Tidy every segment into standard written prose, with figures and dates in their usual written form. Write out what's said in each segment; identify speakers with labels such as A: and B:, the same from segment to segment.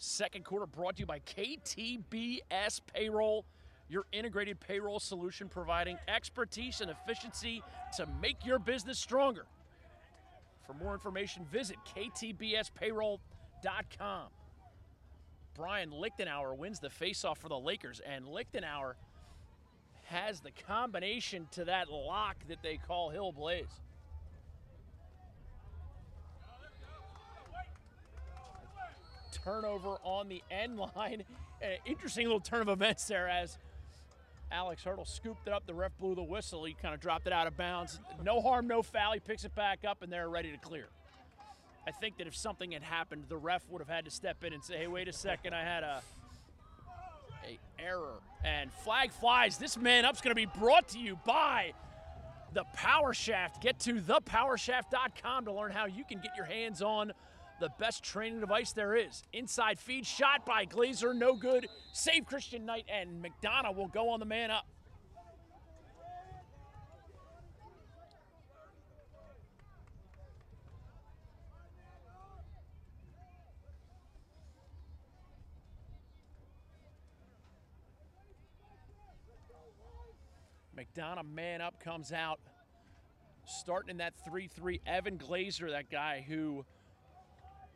A: Second quarter brought to you by KTBS Payroll, your integrated payroll solution providing expertise and efficiency to make your business stronger. For more information, visit ktbspayroll.com. Brian Lichtenauer wins the faceoff for the Lakers, and Lichtenauer has the combination to that lock that they call Hill Blaze. Turnover on the end line. Interesting little turn of events there as Alex Hurdle scooped it up. The ref blew the whistle. He kind of dropped it out of bounds. No harm, no foul. He picks it back up, and they're ready to clear. I think that if something had happened, the ref would have had to step in and say, hey, wait a second, I had a error. And flag flies. This man up's going to be brought to you by the Power Shaft. Get to thepowershaft.com to learn how you can get your hands on the best training device there is. Inside feed, shot by Glazer, no good. Save Christian Knight, and McDonough will go on the man up. McDonough, man up, comes out. Starting in that 3-3, Evan Glazer, that guy who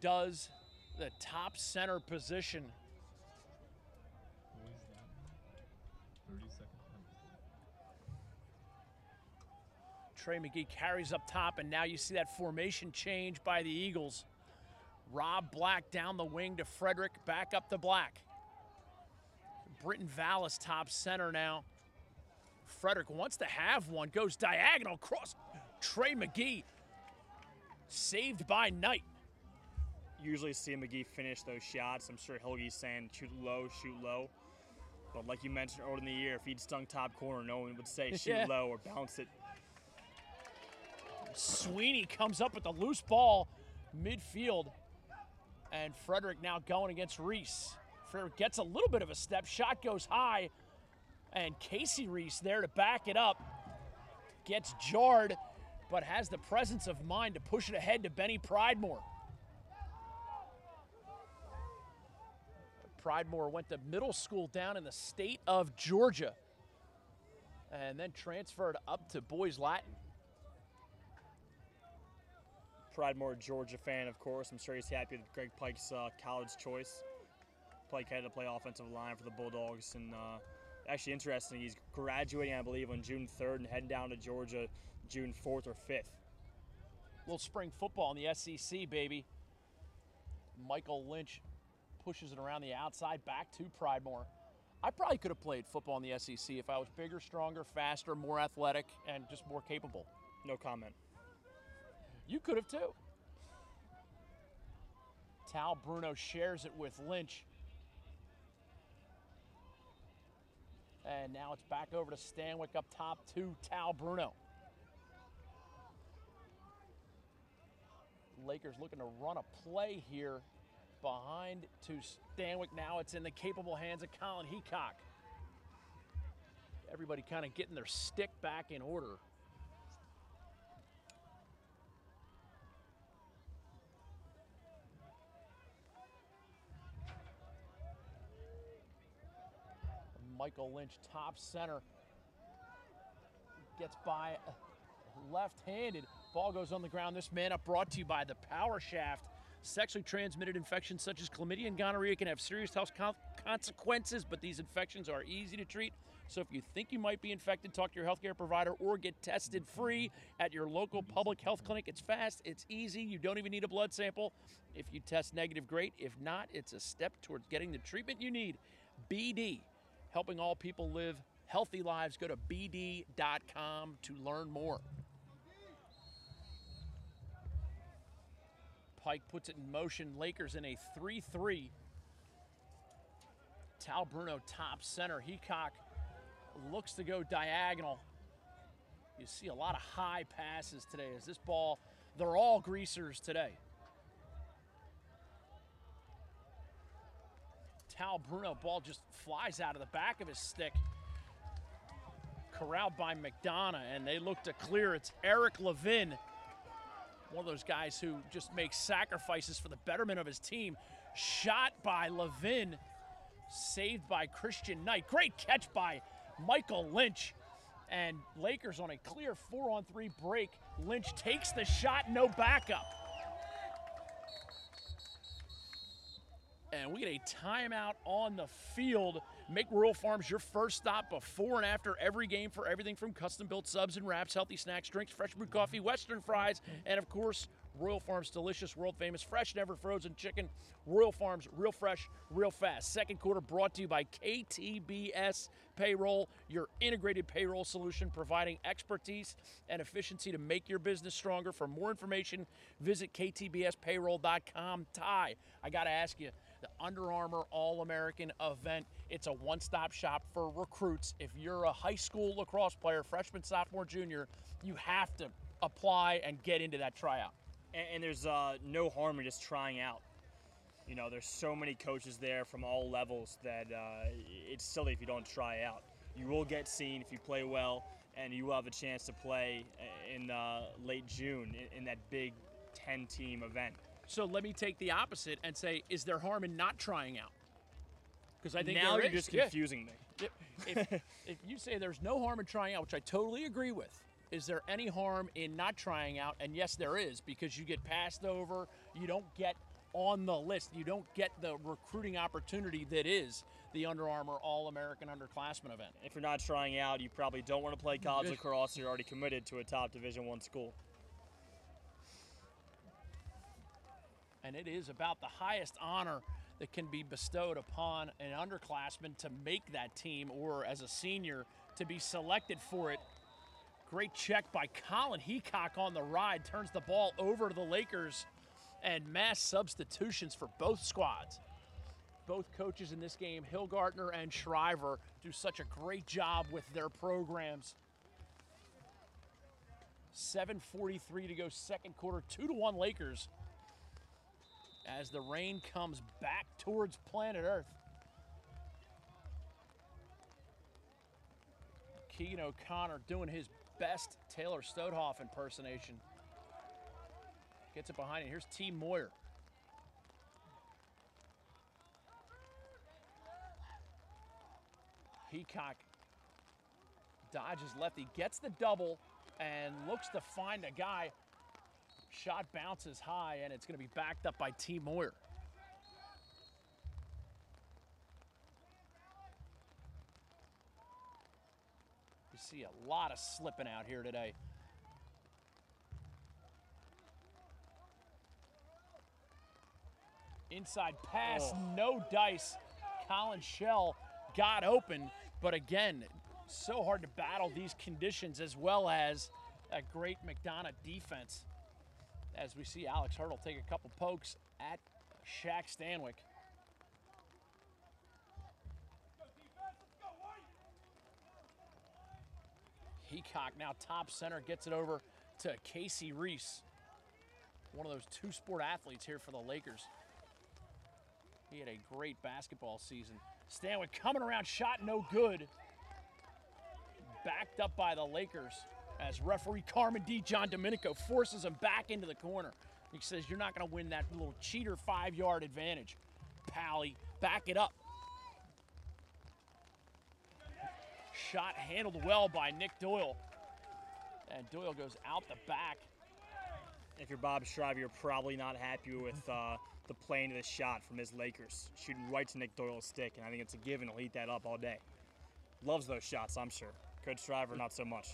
A: does the top center position.
B: What is that? 30 seconds.
A: Trey McGee carries up top, and now you see that formation change by the Eagles. Rob Black down the wing to Frederick, back up to Black. Britton Vallis top center now. Frederick wants to have one, goes diagonal across. Trey McGee saved by Knight.
C: Usually see McGee finish those shots. I'm sure Hilge's saying shoot low. But like you mentioned earlier in the year, if he'd stung top corner, no one would say shoot low or bounce it.
A: Sweeney comes up with the loose ball midfield. And Frederick now going against Reese. Frederick gets a little bit of a step. Shot goes high. And Casey Reese there to back it up. Gets jarred, but has the presence of mind to push it ahead to Benny Pridemore. Pridemore went to middle school down in the state of Georgia and then transferred up to Boys Latin.
C: Pridemore, Georgia fan, of course. I'm sure he's happy with Greg Pike's college choice. Pike had to play offensive line for the Bulldogs, and actually interesting, he's graduating, I believe, on June 3rd and heading down to Georgia June 4th or 5th.
A: A little spring football in the SEC, baby. Michael Lynch pushes it around the outside, back to Pridemore. I probably could have played football in the SEC if I was bigger, stronger, faster, more athletic, and just more capable.
C: No comment.
A: You could have too. Tal Bruno shares it with Lynch. And now it's back over to Stanwyck up top to Tal Bruno. Lakers looking to run a play here behind to Stanwyck. Now it's in the capable hands of Colin Heacock. Everybody kind of getting their stick back in order. Michael Lynch, top center, gets by left-handed. Ball goes on the ground. This man up brought to you by the Power Shaft. Sexually transmitted infections such as chlamydia and gonorrhea can have serious health consequences, but these infections are easy to treat. So if you think you might be infected, talk to your healthcare provider or get tested free at your local public health clinic. It's fast, it's easy, you don't even need a blood sample. If you test negative, great. If not, it's a step towards getting the treatment you need. BD, helping all people live healthy lives. Go to bd.com to learn more. Pike puts it in motion. Lakers in a 3-3. Tal Bruno top center. Heacock looks to go diagonal. You see a lot of high passes today as this ball, they're all greasers today. Tal Bruno, ball just flies out of the back of his stick. Corralled by McDonough, and they look to clear. It's Eric Levin, one of those guys who just makes sacrifices for the betterment of his team. shot by Levin, saved by Christian Knight. Great catch by Michael Lynch. And Lakers on a clear 4-on-3 break. Lynch takes the shot, no backup. And we get a timeout on the field. Make Royal Farms your first stop before and after every game for everything from custom-built subs and wraps, healthy snacks, drinks, fresh brewed coffee, Western fries, and of course, Royal Farms delicious, world-famous, fresh, never frozen chicken. Royal Farms, real fresh, real fast. Second quarter brought to you by KTBS Payroll, your integrated payroll solution providing expertise and efficiency to make your business stronger. For more information, visit ktbspayroll.com. Ty, I got to ask you, the Under Armour All-American event, it's a one-stop shop for recruits. If you're a high school lacrosse player, freshman, sophomore, junior, you have to apply and get into that tryout.
C: And there's no harm in just trying out. You know, there's so many coaches there from all levels that it's silly if you don't try out. You will get seen if you play well, and you will have a chance to play in late June in that big 10-team event.
A: So let me take the opposite and say, is there harm in not trying out? Because I think
C: now
A: there
C: you're
A: is.
C: just confusing me.
A: If you say there's no harm in trying out, which I totally agree with, is there any harm in not trying out? And yes, there is, because you get passed over, you don't get on the list, you don't get the recruiting opportunity that is the Under Armour All-American Underclassmen event.
C: If you're not trying out, you probably don't want to play college lacrosse. You're already committed to a top Division I school.
A: And it is about the highest honor that can be bestowed upon an underclassman to make that team, or as a senior to be selected for it. Great check by Colin Heacock on the ride, turns the ball over to the Lakers, and mass substitutions for both squads. Both coaches in this game, Hilgartner and Shriver, do such a great job with their programs. 7:43 to go, second quarter, 2-1 Lakers, as the rain comes back towards planet Earth. Keegan O'Connor doing his best Taylor Stodehoff impersonation. Gets it behind it. Here's T. Moyer. Heacock dodges lefty, gets the double, and looks to find a guy. Shot bounces high, and it's going to be backed up by T. Moyer. You see a lot of slipping out here today. Inside pass, no dice. Colin Shell got open, but again, so hard to battle these conditions, as well as a great McDonough defense. As we see Alex Hurdle take a couple pokes at Shaq Stanwyck. Heacock now top center, gets it over to Casey Reese. One of those two-sport athletes here for the Lakers. He had a great basketball season. Stanwyck coming around, shot no good. Backed up by the Lakers as referee Carmen D. John Domenico forces him back into the corner. He says, you're not going to win that little cheater 5-yard advantage. Pally, back it up. Shot handled well by Nick Doyle. And Doyle goes out the back.
C: If you're Bob Shriver, you're probably not happy with the plane of the shot from his Lakers. Shooting right to Nick Doyle's stick, and I think it's a given. He'll eat that up all day. Loves those shots, I'm sure. Coach Shriver, not so much.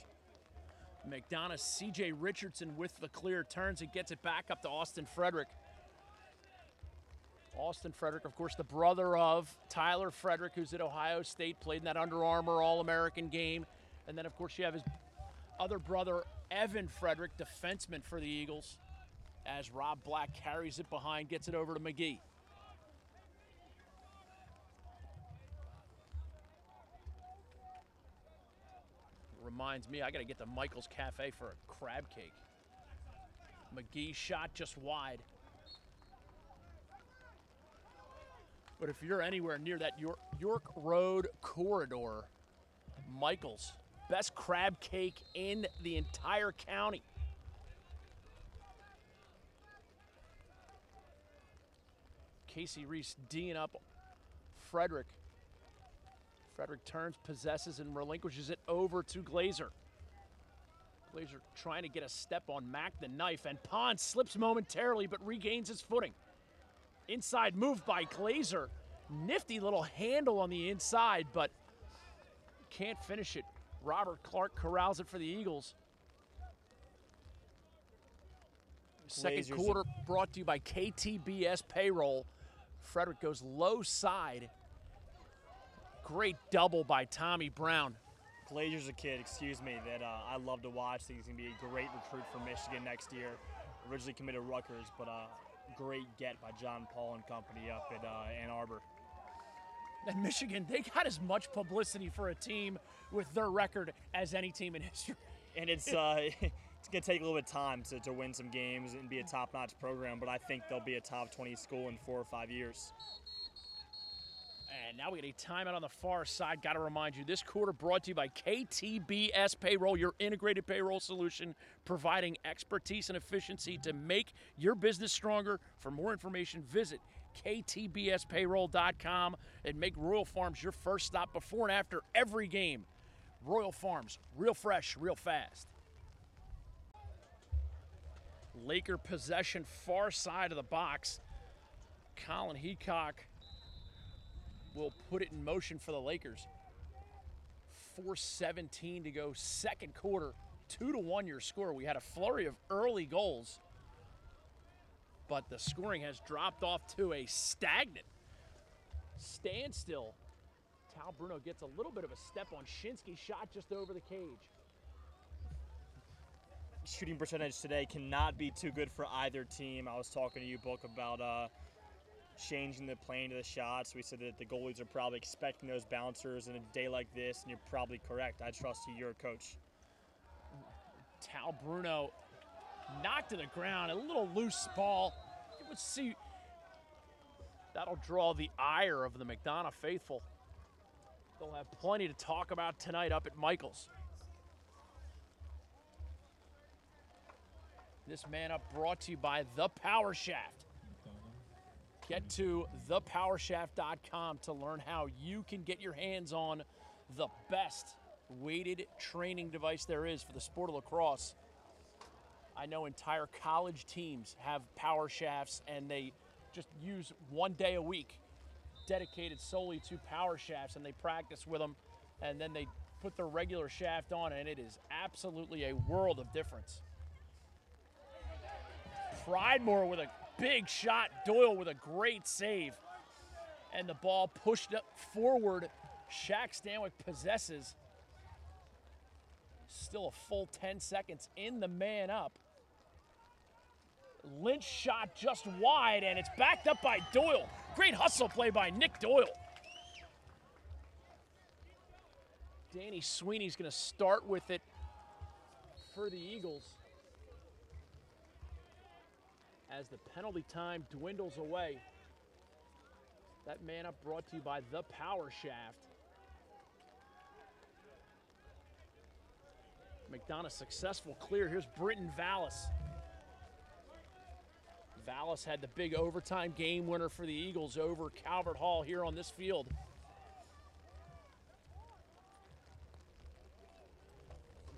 A: McDonough, C.J. Richardson with the clear, turns and gets it back up to Austin Frederick. Austin Frederick, of course, the brother of Tyler Frederick, who's at Ohio State, played in that Under Armour All-American game. And then, of course, you have his other brother, Evan Frederick, defenseman for the Eagles, as Rob Black carries it behind, gets it over to McGee. Reminds me, I got to get to Michael's Cafe for a crab cake. McGee shot just wide. But if you're anywhere near that York Road corridor, Michael's, best crab cake in the entire county. Casey Reese D'ing up Frederick. Frederick turns, possesses, and relinquishes it over to Glazer. Glazer trying to get a step on Mac the Knife, and Pons slips momentarily but regains his footing. Inside move by Glazer. Nifty little handle on the inside, but can't finish it. Robert Clark corrals it for the Eagles. Second quarter brought to you by KTBS Payroll. Frederick goes low side. Great double by Tommy Brown.
C: Glazer's a kid, that I love to watch. I think he's going to be a great recruit for Michigan next year. Originally committed to Rutgers, but great get by John Paul and company up at Ann Arbor.
A: And Michigan, they got as much publicity for a team with their record as any team in history.
C: And it's going to take a little bit of time to win some games and be a top-notch program, but I think they'll be a top 20 school in 4 or 5 years.
A: And now we get a timeout on the far side. Got to remind you, this quarter brought to you by KTBS Payroll, your integrated payroll solution, providing expertise and efficiency to make your business stronger. For more information, visit ktbspayroll.com and make Royal Farms your first stop before and after every game. Royal Farms, real fresh, real fast. Laker possession, far side of the box. Colin Heacock will put it in motion for the Lakers. 4:17 to go, second quarter, 2-1 your score. We had a flurry of early goals, but the scoring has dropped off to a stagnant standstill. Tal Bruno gets a little bit of a step on Shinsky, shot just over the cage.
C: Shooting percentage today cannot be too good for either team. I was talking to you, Book, about changing the plane to the shots. We said that the goalies are probably expecting those bouncers in a day like this, and you're probably correct. I trust you. You're a coach.
A: Tal Bruno knocked to the ground, a little loose ball. Let's see. That'll draw the ire of the McDonough faithful. They'll have plenty to talk about tonight up at Michaels. This man up brought to you by The Power Shaft. Get to thepowershaft.com to learn how you can get your hands on the best weighted training device there is for the sport of lacrosse. I know entire college teams have power shafts, and they just use one day a week dedicated solely to power shafts, and they practice with them, and then they put their regular shaft on, and it is absolutely a world of difference. Pridemore with a big shot. Doyle with a great save. And the ball pushed up forward. Shaq Stanwyck possesses. Still a full 10 seconds in the man up. Lynch shot just wide, and it's backed up by Doyle. Great hustle play by Nick Doyle. Danny Sweeney's going to start with it for the Eagles as the penalty time dwindles away. That man up brought to you by The Power Shaft. McDonough successful clear. Here's Britton Vallis. Vallis had the big overtime game winner for the Eagles over Calvert Hall here on this field.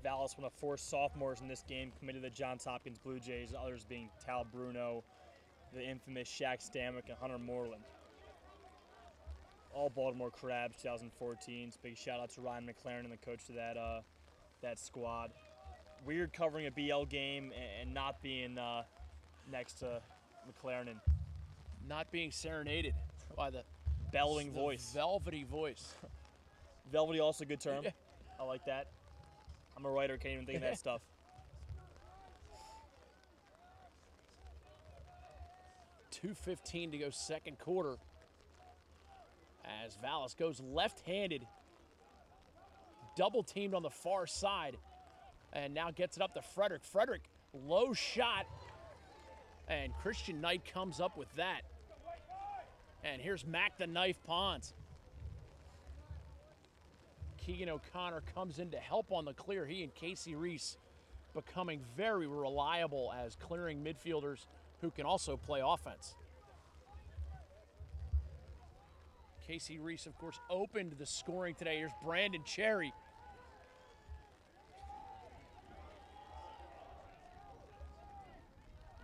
C: Vallis, one of 4 sophomores in this game, committed to the Johns Hopkins Blue Jays, others being Tal Bruno, the infamous Shaq Stanwyck, and Hunter Moreland. All Baltimore Crabs 2014. Big shout out to Ryan McLaren and the coach to that squad. Weird covering a BL game and not being next to McLaren.
A: Not being serenaded by the
C: bellowing voice.
A: Velvety voice.
C: Velvety, also a good term.
A: Yeah.
C: I like that. I'm a writer, can't even think of that stuff.
A: .2:15 to go second quarter as Vallis goes left-handed, double teamed on the far side, and now gets it up to Frederick. Frederick, low shot, and Christian Knight comes up with that. And here's Mac the Knife Pons. Keegan O'Connor comes in to help on the clear. He and Casey Reese becoming very reliable as clearing midfielders who can also play offense. Casey Reese, of course, opened the scoring today. Here's Brandon Cherry.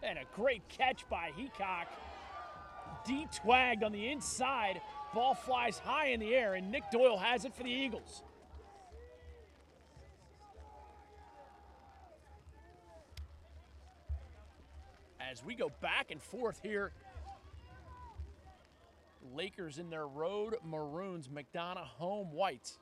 A: And a great catch by Heacock. D-twagged on the inside. Ball flies high in the air, and Nick Doyle has it for the Eagles. As we go back and forth here, Lakers in their road maroons, McDonough home whites.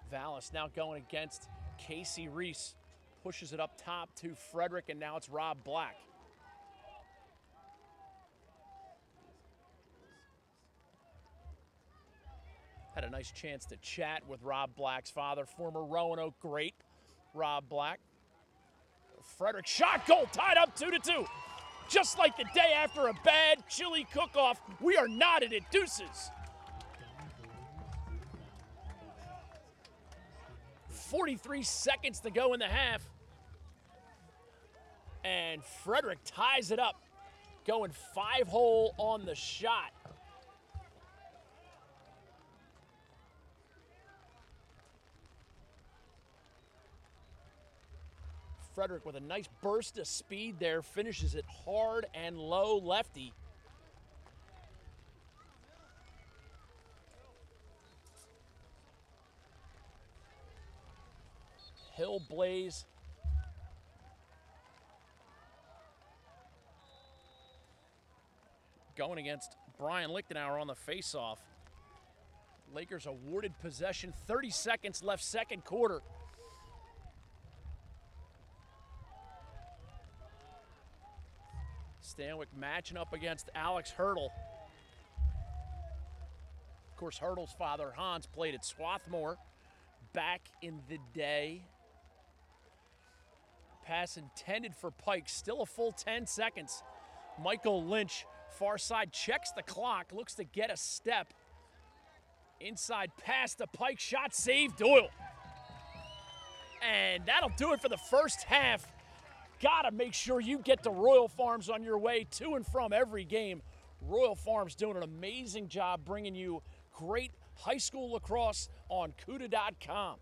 A: Vallis now going against Casey Reese. Pushes it up top to Frederick, and now it's Rob Black. Had a nice chance to chat with Rob Black's father, former Roanoke great Rob Black. Frederick shot, goal, tied up 2-2. Just like the day after a bad chili cook-off, we are knotted at deuces. 43 seconds to go in the half. And Frederick ties it up, going 5-hole on the shot. Frederick with a nice burst of speed there, finishes it hard and low lefty. Hill Blaze. Going against Brian Lichtenauer on the faceoff. Lakers awarded possession, 30 seconds left, second quarter. Stanwyck matching up against Alex Hurdle. Of course, Hurdle's father, Hans, played at Swarthmore back in the day. Pass intended for Pike, still a full 10 seconds. Michael Lynch, far side, checks the clock, looks to get a step. Inside pass to Pike, shot saved, Doyle. And that'll do it for the first half. Gotta make sure you get to Royal Farms on your way to and from every game. Royal Farms doing an amazing job bringing you great high school lacrosse on CUDA.com.